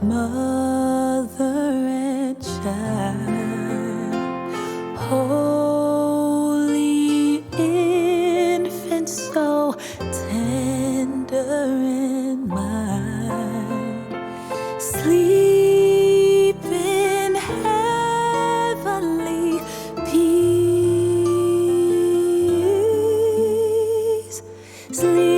mother and child, holy infant, so tender and mild, sleep in heavenly peace. Sleep